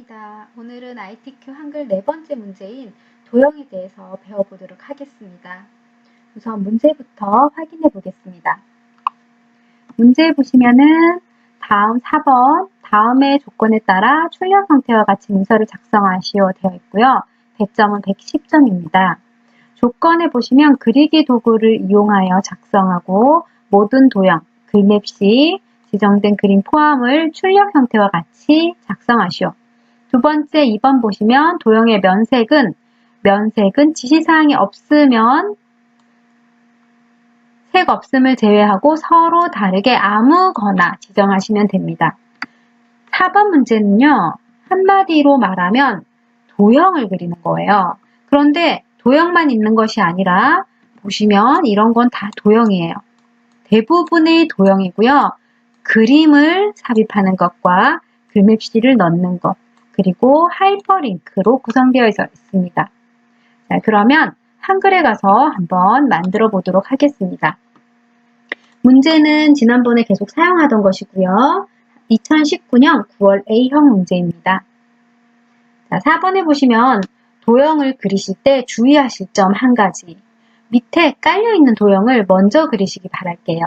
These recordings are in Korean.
반갑습니다. 오늘은 ITQ 한글 네 번째 문제인 도형에 대해서 배워보도록 하겠습니다. 우선 문제부터 확인해 보겠습니다. 문제 보시면은 다음 4번 다음의 조건에 따라 출력 형태와 같이 문서를 작성하시오 되어 있고요. 배점은 110점입니다. 조건에 보시면 그리기 도구를 이용하여 작성하고 모든 도형, 글맵 시 지정된 그림 포함을 출력 형태와 같이 작성하시오. 두 번째 2번 보시면 도형의 면색은 지시사항이 없으면 색 없음을 제외하고 서로 다르게 아무거나 지정하시면 됩니다. 4번 문제는요. 한마디로 말하면 도형을 그리는 거예요. 그런데 도형만 있는 것이 아니라 보시면 이런 건 다 도형이에요. 대부분의 도형이고요. 그림을 삽입하는 것과 글맵시를 넣는 것 그리고 하이퍼링크로 구성되어 있습니다. 자, 그러면 한글에 가서 한번 만들어 보도록 하겠습니다. 문제는 지난번에 계속 사용하던 것이고요. 2019년 9월 A형 문제입니다. 자, 4번에 보시면 도형을 그리실 때 주의하실 점 한 가지. 밑에 깔려있는 도형을 먼저 그리시기 바랄게요.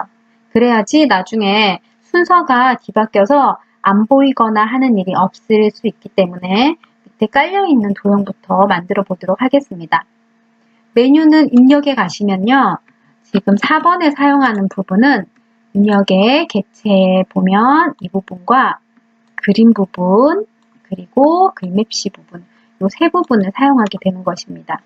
그래야지 나중에 순서가 뒤바뀌어서 안 보이거나 하는 일이 없을 수 있기 때문에 밑에 깔려있는 도형부터 만들어 보도록 하겠습니다. 메뉴는 입력에 가시면요. 지금 4번에 사용하는 부분은 입력의 객체에 보면 이 부분과 그림 부분 그리고 글맵시 부분 이 세 부분을 사용하게 되는 것입니다.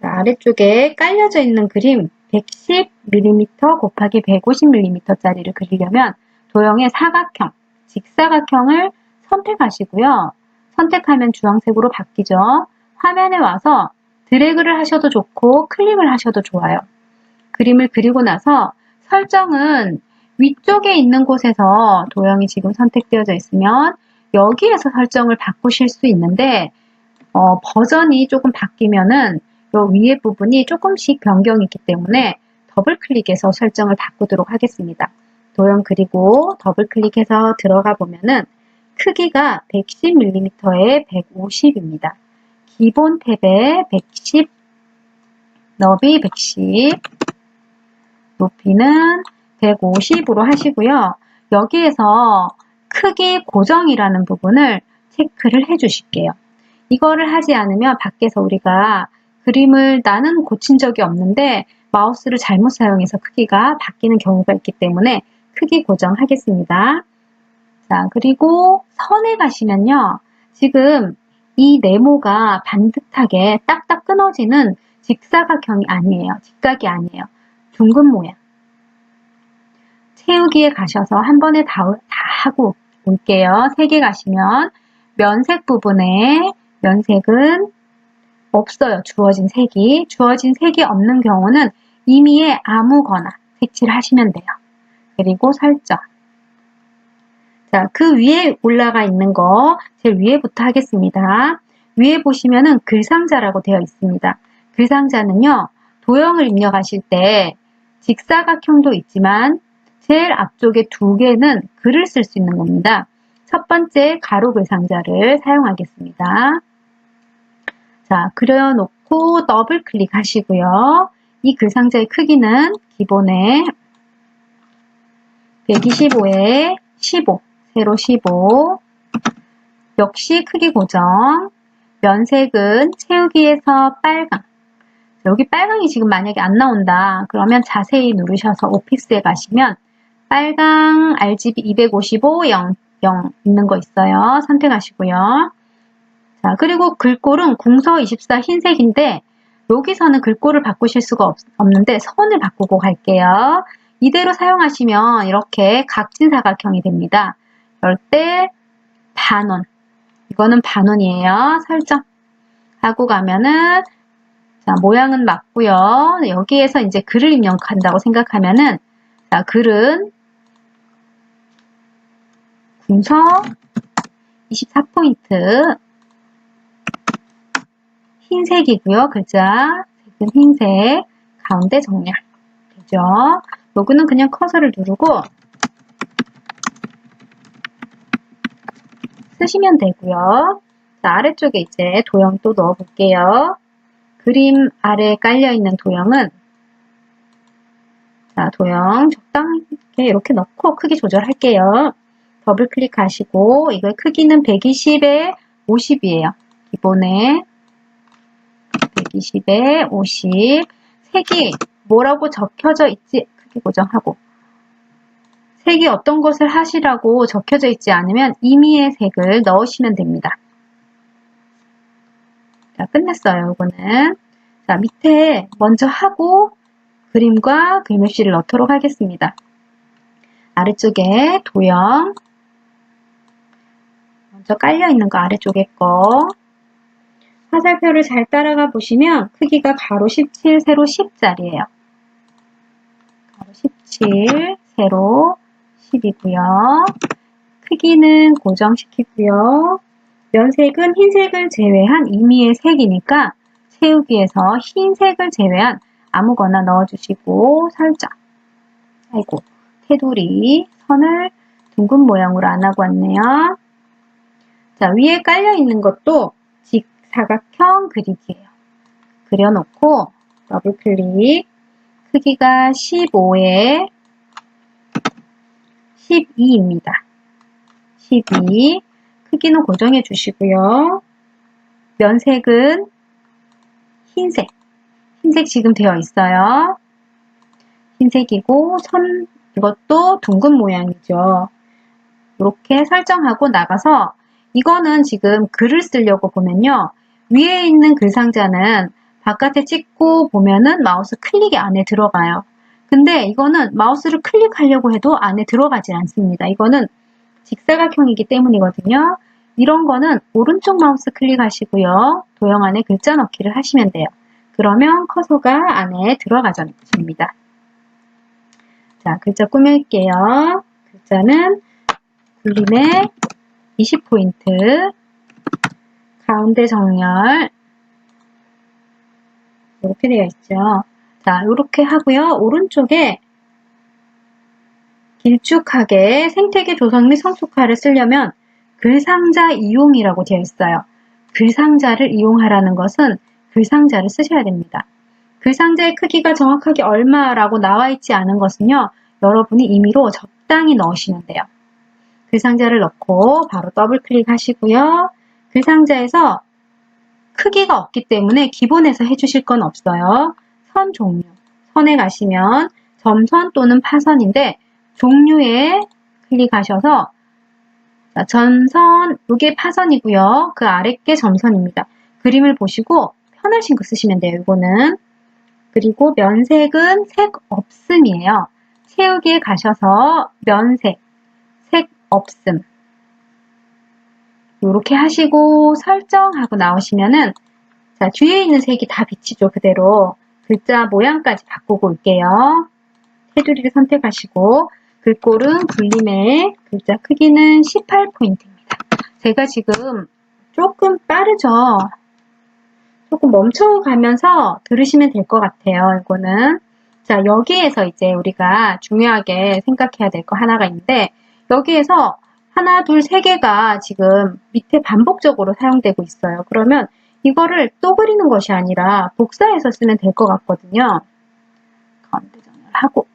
자, 아래쪽에 깔려져 있는 그림 110mm 곱하기 150mm짜리를 그리려면 도형의 사각형, 직사각형을 선택하시고요. 선택하면 주황색으로 바뀌죠. 화면에 와서 드래그를 하셔도 좋고 클릭을 하셔도 좋아요. 그림을 그리고 나서 설정은 위쪽에 있는 곳에서 도형이 지금 선택되어져 있으면 여기에서 설정을 바꾸실 수 있는데 버전이 조금 바뀌면은 요 위에 부분이 조금씩 변경이 있기 때문에 더블 클릭해서 설정을 바꾸도록 하겠습니다. 도형 그리고 더블 클릭해서 들어가 보면은 크기가 110mm에 150입니다. 기본 탭에 110, 너비 110, 높이는 150으로 하시고요. 여기에서 크기 고정이라는 부분을 체크를 해 주실게요. 이거를 하지 않으면 밖에서 우리가 그림을 나는 고친 적이 없는데 마우스를 잘못 사용해서 크기가 바뀌는 경우가 있기 때문에 크기 고정하겠습니다. 자, 그리고 선에 가시면요. 지금 이 네모가 반듯하게 딱딱 끊어지는 직사각형이 아니에요. 직각이 아니에요. 둥근 모양. 채우기에 가셔서 한 번에 다 하고 올게요. 3개 가시면 면색 부분에 면색은 없어요. 주어진 색이. 주어진 색이 없는 경우는 임의의 아무거나 색칠을 하시면 돼요. 그리고 설정. 자, 그 위에 올라가 있는 거 제일 위에부터 하겠습니다. 위에 보시면은 글상자라고 되어 있습니다. 글상자는요. 도형을 입력하실 때 직사각형도 있지만 제일 앞쪽에 2개는 글을 쓸 수 있는 겁니다. 첫 번째 가로 글상자를 사용하겠습니다. 자, 그려놓고 더블 클릭하시고요. 이 글상자의 크기는 기본에 125에 15, 세로 15. 역시 크기 고정. 면색은 채우기에서 빨강. 여기 빨강이 지금 만약에 안 나온다. 그러면 자세히 누르셔서 오피스에 가시면 빨강 RGB 255, 0 있는 거 있어요. 선택하시고요. 자, 그리고 글꼴은 궁서 24 흰색인데 여기서는 글꼴을 바꾸실 수가 없는데 선을 바꾸고 갈게요. 이대로 사용하시면 이렇게 각진사각형이 됩니다. 이럴 때 반원. 이거는 반원이에요. 설정. 하고 가면은 자, 모양은 맞고요. 여기에서 이제 글을 입력한다고 생각하면은 자, 글은 궁서 24포인트 흰색이고요. 글자 색은 흰색, 가운데 정렬 되죠. 여기는 그냥 커서를 누르고 쓰시면 되고요. 자, 아래쪽에 이제 도형 또 넣어 볼게요. 그림 아래에 깔려있는 도형은 자, 도형 적당히 이렇게 넣고 크기 조절할게요. 더블 클릭하시고 이거 크기는 120에 50이에요. 기본에 120에 50. 색이 뭐라고 적혀져 있지? 크기 고정하고. 색이 어떤 것을 하시라고 적혀져 있지 않으면 임의의 색을 넣으시면 됩니다. 자, 끝났어요. 이거는. 자, 밑에 먼저 하고 그림과 글씨를 넣도록 하겠습니다. 아래쪽에 도형 먼저 깔려있는 거 아래쪽에 거 화살표를 잘 따라가 보시면 크기가 가로 17, 세로 10짜리예요. 가로 17, 세로 10이고요. 크기는 고정시키고요. 면색은 흰색을 제외한 임의의 색이니까 채우기에서 흰색을 제외한 아무거나 넣어주시고 살짝 아이고 테두리 선을 둥근 모양으로 안 하고 왔네요. 자, 위에 깔려있는 것도 직사각형 그리기예요. 그려놓고 더블 클릭 크기가 15에 12입니다. 12 크기는 고정해 주시고요. 면색은 흰색 지금 되어 있어요. 흰색이고 선 이것도 둥근 모양이죠. 이렇게 설정하고 나가서 이거는 지금 글을 쓰려고 보면요. 위에 있는 글 상자는 바깥에 찍고 보면은 마우스 클릭이 안에 들어가요. 근데 이거는 마우스를 클릭하려고 해도 안에 들어가지 않습니다. 이거는 직사각형이기 때문이거든요. 이런 거는 오른쪽 마우스 클릭하시고요. 도형 안에 글자 넣기를 하시면 돼요. 그러면 커서가 안에 들어가집니다. 자, 글자 꾸밀게요. 글자는 굴림에 20포인트, 가운데 정렬 이렇게 되어 있죠. 자, 이렇게 하고요. 오른쪽에 길쭉하게 생태계 조성 및 성숙화를 쓰려면 글상자 이용이라고 되어 있어요. 글상자를 이용하라는 것은 글상자를 쓰셔야 됩니다. 글상자의 크기가 정확하게 얼마라고 나와 있지 않은 것은요. 여러분이 임의로 적당히 넣으시면 돼요. 글상자를 넣고 바로 더블 클릭하시고요. 글상자에서 크기가 없기 때문에 기본에서 해주실 건 없어요. 선 종류. 선에 가시면 점선 또는 파선인데 종류에 클릭하셔서 전선, 이게 파선이고요. 그 아래 게 점선입니다. 그림을 보시고 편하신 거 쓰시면 돼요. 이거는. 그리고 면색은 색 없음이에요. 채우기에 가셔서 면색, 색 없음. 이렇게 하시고 설정하고 나오시면은 자, 뒤에 있는 색이 다 비치죠. 그대로. 글자 모양까지 바꾸고 올게요. 테두리를 선택하시고 글꼴은 굴림의 글자 크기는 18포인트입니다. 제가 지금 조금 빠르죠? 조금 멈춰가면서 들으시면 될 것 같아요. 이거는. 자, 여기에서 이제 우리가 중요하게 생각해야 될 거 하나가 있는데 여기에서 하나, 둘, 세 개가 지금 밑에 반복적으로 사용되고 있어요. 그러면 이거를 또 그리는 것이 아니라 복사해서 쓰면 될 것 같거든요. 가운데 정렬하고.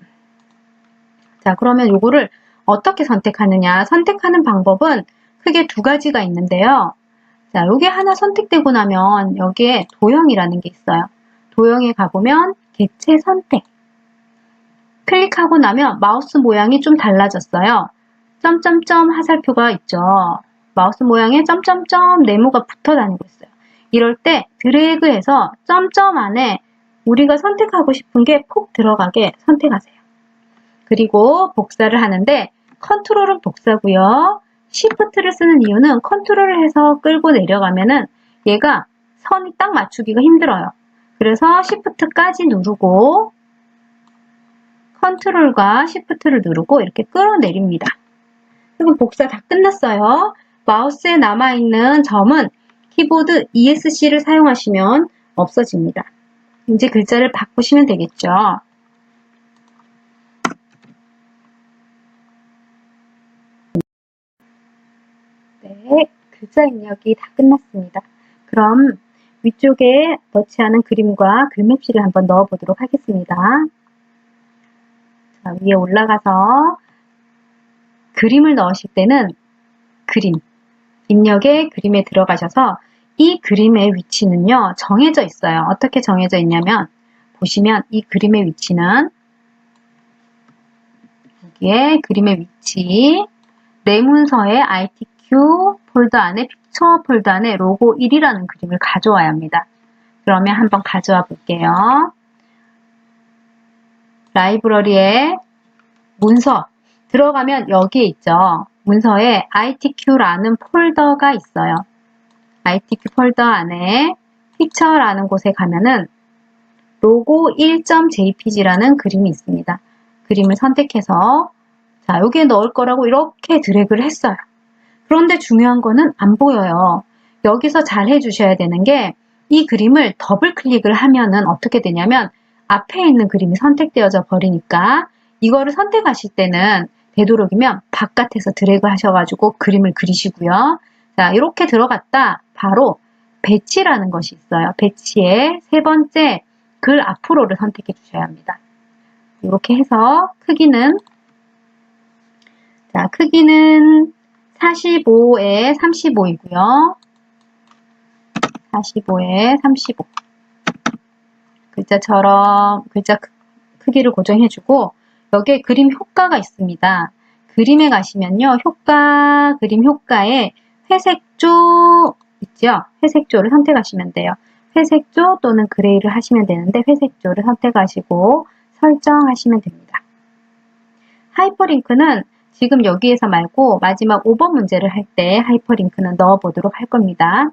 자, 그러면 이거를 어떻게 선택하느냐. 선택하는 방법은 크게 두 가지가 있는데요. 자, 요게 하나 선택되고 나면 여기에 도형이라는 게 있어요. 도형에 가보면 개체 선택. 클릭하고 나면 마우스 모양이 좀 달라졌어요. 점점점 화살표가 있죠. 마우스 모양에 점점점 네모가 붙어 다니고 있어요. 이럴 때 드래그해서 점점 안에 우리가 선택하고 싶은 게 콕 들어가게 선택하세요. 그리고 복사를 하는데 컨트롤은 복사고요. 시프트를 쓰는 이유는 컨트롤을 해서 끌고 내려가면은 얘가 선이 딱 맞추기가 힘들어요. 그래서 시프트까지 누르고 컨트롤과 시프트를 누르고 이렇게 끌어내립니다. 그리고 복사 다 끝났어요. 마우스에 남아있는 점은 키보드 ESC를 사용하시면 없어집니다. 이제 글자를 바꾸시면 되겠죠. 네, 글자 입력이 다 끝났습니다. 그럼 위쪽에 넣지 않은 그림과 글맵시를 한번 넣어 보도록 하겠습니다. 자, 위에 올라가서 그림을 넣으실 때는 그림, 입력에 그림에 들어가셔서 이 그림의 위치는요, 정해져 있어요. 어떻게 정해져 있냐면, 보시면 이 그림의 위치는 여기에 그림의 위치, 내 문서의 ITQ 폴더 안에 픽처 폴더 안에 로고 1이라는 그림을 가져와야 합니다. 그러면 한번 가져와 볼게요. 라이브러리에 문서 들어가면 여기에 있죠. 문서에 ITQ라는 폴더가 있어요. ITQ 폴더 안에 픽처라는 곳에 가면은 로고 1.jpg라는 그림이 있습니다. 그림을 선택해서 자, 여기에 넣을 거라고 이렇게 드래그를 했어요. 그런데 중요한 거는 안 보여요. 여기서 잘 해주셔야 되는 게 이 그림을 더블 클릭을 하면은 어떻게 되냐면 앞에 있는 그림이 선택되어져 버리니까 이거를 선택하실 때는 되도록이면 바깥에서 드래그 하셔가지고 그림을 그리시고요. 자, 이렇게 들어갔다 바로 배치라는 것이 있어요. 배치의 세 번째 글 앞으로를 선택해 주셔야 합니다. 이렇게 해서 크기는 자, 크기는 45에 35이고요. 45에 35. 글자처럼 글자 크기를 고정해주고 여기에 그림 효과가 있습니다. 그림에 가시면요. 효과, 그림 효과에 회색조 있죠? 회색조를 선택하시면 돼요. 회색조 또는 그레이를 하시면 되는데 회색조를 선택하시고 설정하시면 됩니다. 하이퍼링크는 지금 여기에서 말고 마지막 5번 문제를 할 때 하이퍼링크는 넣어 보도록 할 겁니다.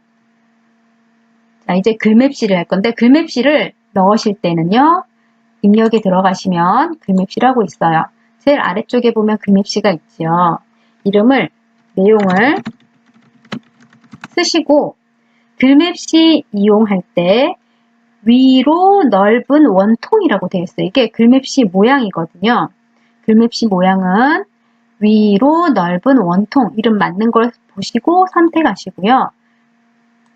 자, 이제 글맵시를 할 건데 글맵시를 넣으실 때는요. 입력에 들어가시면 글맵시라고 있어요. 제일 아래쪽에 보면 글맵시가 있죠. 이름을, 내용을 쓰시고 글맵시 이용할 때 위로 넓은 원통이라고 되어 있어요. 이게 글맵시 모양이거든요. 글맵시 모양은 위로 넓은 원통, 이름 맞는 걸 보시고 선택하시고요.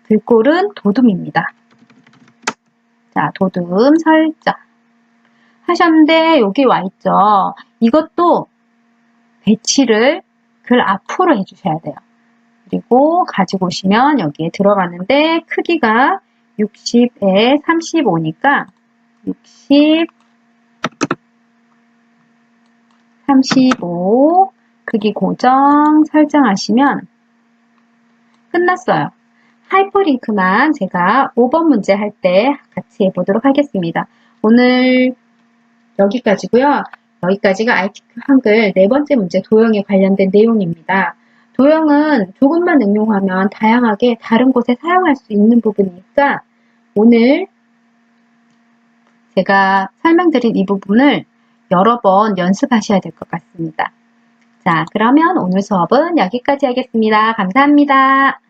글꼴은 도둠입니다. 자, 도둠 설정 하셨는데 여기 와 있죠. 이것도 배치를 글 앞으로 해주셔야 돼요. 그리고 가지고 오시면 여기에 들어가는데 크기가 60에 35니까 60, 35 크기 고정 설정하시면 끝났어요. 하이퍼링크만 제가 5번 문제 할 때 같이 해보도록 하겠습니다. 오늘 여기까지고요. 여기까지가 ITQ 한글 네 번째 문제 도형에 관련된 내용입니다. 도형은 조금만 응용하면 다양하게 다른 곳에 사용할 수 있는 부분이니까 오늘 제가 설명드린 이 부분을 여러 번 연습하셔야 될 것 같습니다. 자, 그러면 오늘 수업은 여기까지 하겠습니다. 감사합니다.